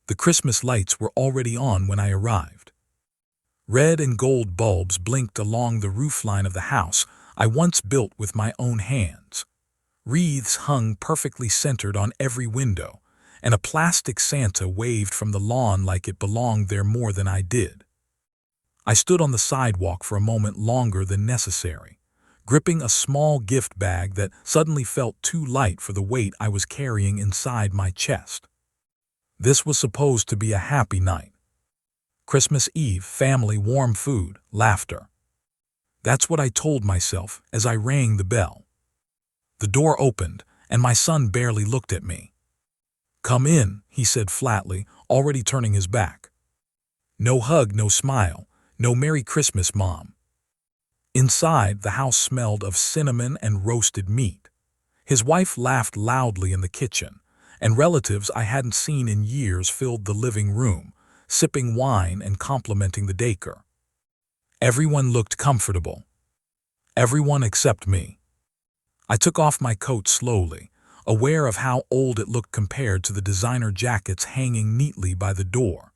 The Christmas lights were already on when I arrived. Red and gold bulbs blinked along the roofline of the house I once built with my own hands. Wreaths hung perfectly centered on every window, and a plastic Santa waved from the lawn like it belonged there more than I did. I stood on the sidewalk for a moment longer than necessary, gripping a small gift bag that suddenly felt too light for the weight I was carrying inside my chest. This was supposed to be a happy night. Christmas Eve, family, warm food, laughter. That's what I told myself as I rang the bell. The door opened, and my son barely looked at me. "Come in," he said flatly, already turning his back. No hug, no smile, no Merry Christmas, Mom. Inside, the house smelled of cinnamon and roasted meat. His wife laughed loudly in the kitchen, and relatives I hadn't seen in years filled the living room, sipping wine and complimenting the decor. Everyone looked comfortable. Everyone except me. I took off my coat slowly, aware of how old it looked compared to the designer jackets hanging neatly by the door.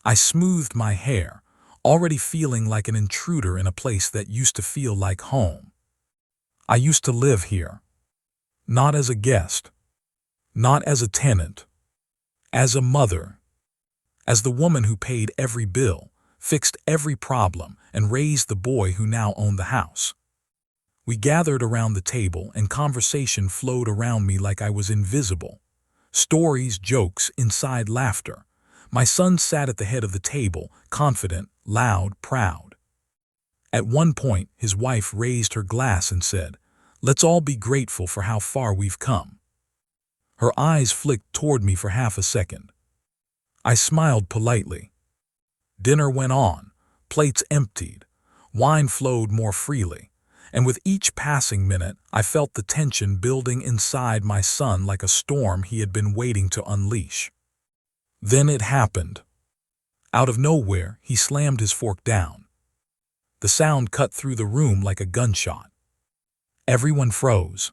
I smoothed my hair, already feeling like an intruder in a place that used to feel like home. I used to live here. Not as a guest. Not as a tenant. As a mother. As the woman who paid every bill, fixed every problem, and raised the boy who now owned the house. We gathered around the table, and conversation flowed around me like I was invisible. Stories, jokes, inside laughter. My son sat at the head of the table, confident, loud, proud. At one point, his wife raised her glass and said, "Let's all be grateful for how far we've come." Her eyes flicked toward me for half a second. I smiled politely. Dinner went on, plates emptied, wine flowed more freely, and with each passing minute, I felt the tension building inside my son like a storm he had been waiting to unleash. Then it happened. Out of nowhere, he slammed his fork down. The sound cut through the room like a gunshot. Everyone froze.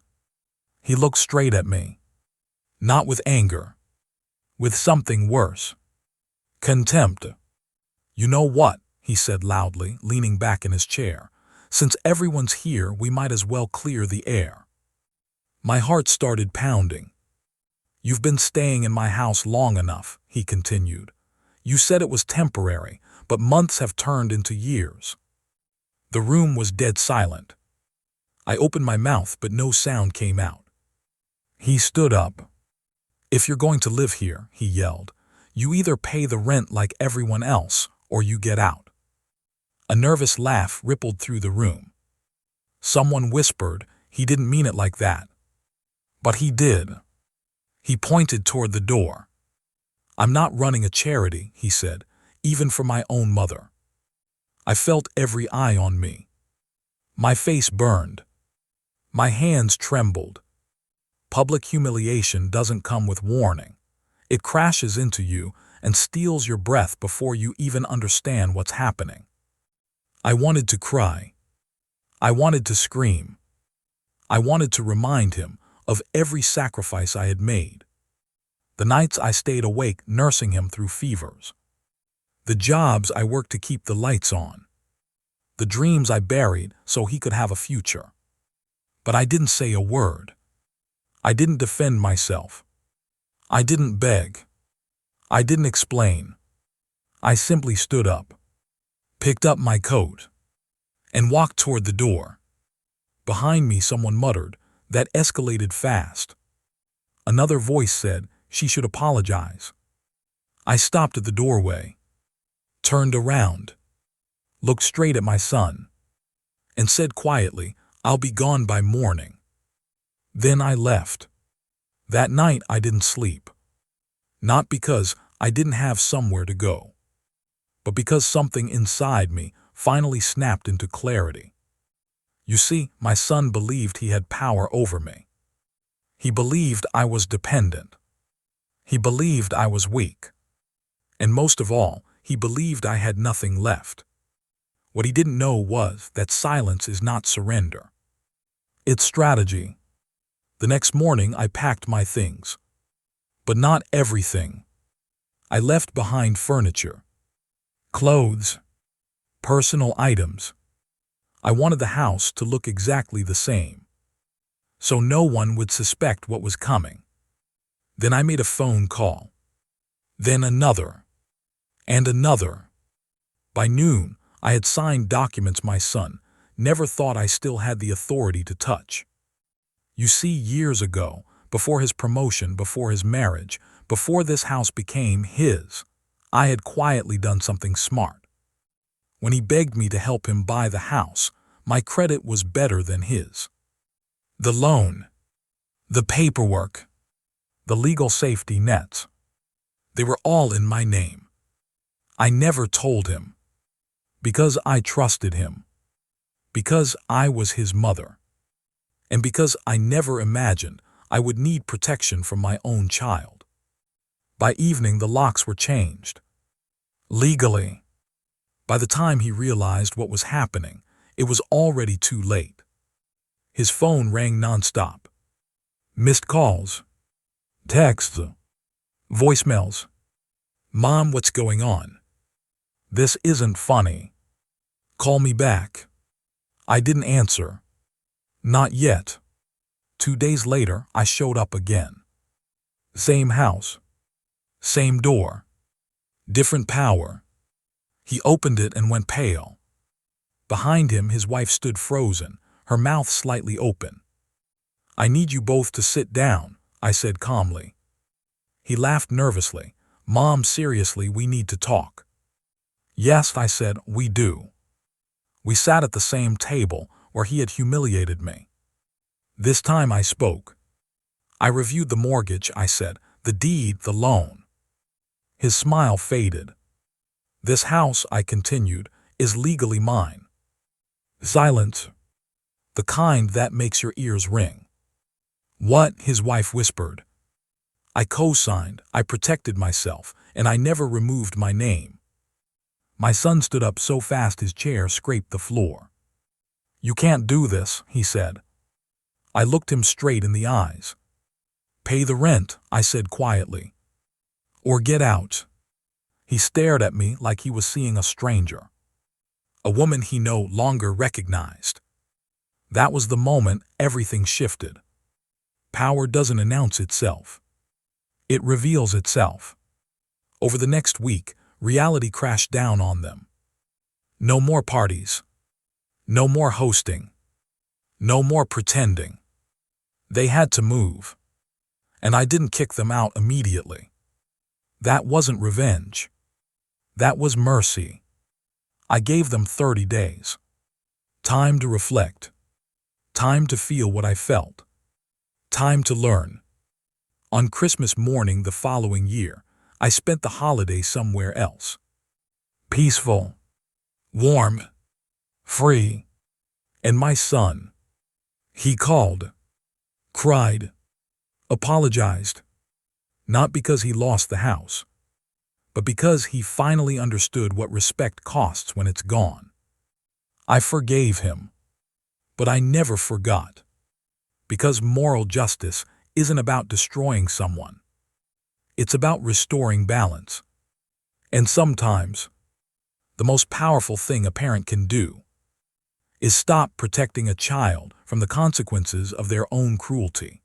He looked straight at me. Not with anger. With something worse. Contempt. "You know what?" he said loudly, leaning back in his chair. "Since everyone's here, we might as well clear the air." My heart started pounding. "You've been staying in my house long enough," he continued. "You said it was temporary, but months have turned into years." The room was dead silent. I opened my mouth, but no sound came out. He stood up. "If you're going to live here," he yelled, "you either pay the rent like everyone else, or you get out." A nervous laugh rippled through the room. Someone whispered, "He didn't mean it like that." But he did. He pointed toward the door. "I'm not running a charity," he said, "even for my own mother." I felt every eye on me. My face burned. My hands trembled. Public humiliation doesn't come with warning. It crashes into you and steals your breath before you even understand what's happening. I wanted to cry. I wanted to scream. I wanted to remind him of every sacrifice I had made. The nights I stayed awake nursing him through fevers. The jobs I worked to keep the lights on. The dreams I buried so he could have a future. But I didn't say a word. I didn't defend myself. I didn't beg. I didn't explain. I simply stood up, picked up my coat, and walked toward the door. Behind me, someone muttered, "That escalated fast." Another voice said she should apologize. I stopped at the doorway, turned around, looked straight at my son, and said quietly, "I'll be gone by morning." Then I left. That night I didn't sleep. Not because I didn't have somewhere to go, but because something inside me finally snapped into clarity. You see, my son believed he had power over me. He believed I was dependent. He believed I was weak. And most of all, he believed I had nothing left. What he didn't know was that silence is not surrender. It's strategy. The next morning I packed my things. But not everything. I left behind furniture, clothes, personal items. I wanted the house to look exactly the same, so no one would suspect what was coming. Then I made a phone call, then another, and another. By noon, I had signed documents my son never thought I still had the authority to touch. You see, years ago, before his promotion, before his marriage, before this house became his, I had quietly done something smart. When he begged me to help him buy the house, my credit was better than his. The loan, the paperwork, the legal safety nets, they were all in my name. I never told him, because I trusted him, because I was his mother, and because I never imagined I would need protection from my own child. By evening, the locks were changed. Legally. By the time he realized what was happening, it was already too late. His phone rang nonstop. Missed calls, texts, voicemails. Mom, what's going on? This isn't funny. Call me back. I didn't answer. Not yet. 2 days later, I showed up again. Same house. Same door. Different power. He opened it and went pale. Behind him, his wife stood frozen, her mouth slightly open. I need you both to sit down, I said calmly. He laughed nervously. Mom, seriously, we need to talk. Yes, I said, we do. We sat at the same table where he had humiliated me. This time I spoke. I reviewed the mortgage, I said, the deed, the loan. His smile faded. This house, I continued, is legally mine. Silence. The kind that makes your ears ring. What? His wife whispered. I co-signed, I protected myself, and I never removed my name. My son stood up so fast his chair scraped the floor. You can't do this, he said. I looked him straight in the eyes. Pay the rent, I said quietly. Or get out. He stared at me like he was seeing a stranger. A woman he no longer recognized. That was the moment everything shifted. Power doesn't announce itself. It reveals itself. Over the next week, reality crashed down on them. No more parties. No more hosting. No more pretending. They had to move. And I didn't kick them out immediately. That wasn't revenge. That was mercy. I gave them 30 days. Time to reflect. Time to feel what I felt. Time to learn. On Christmas morning the following year, I spent the holiday somewhere else. Peaceful. Warm. Free. And my son. He called. Cried. Apologized. Not because he lost the house, but because he finally understood what respect costs when it's gone. I forgave him, but I never forgot. Because moral justice isn't about destroying someone. It's about restoring balance. And sometimes, the most powerful thing a parent can do is stop protecting a child from the consequences of their own cruelty.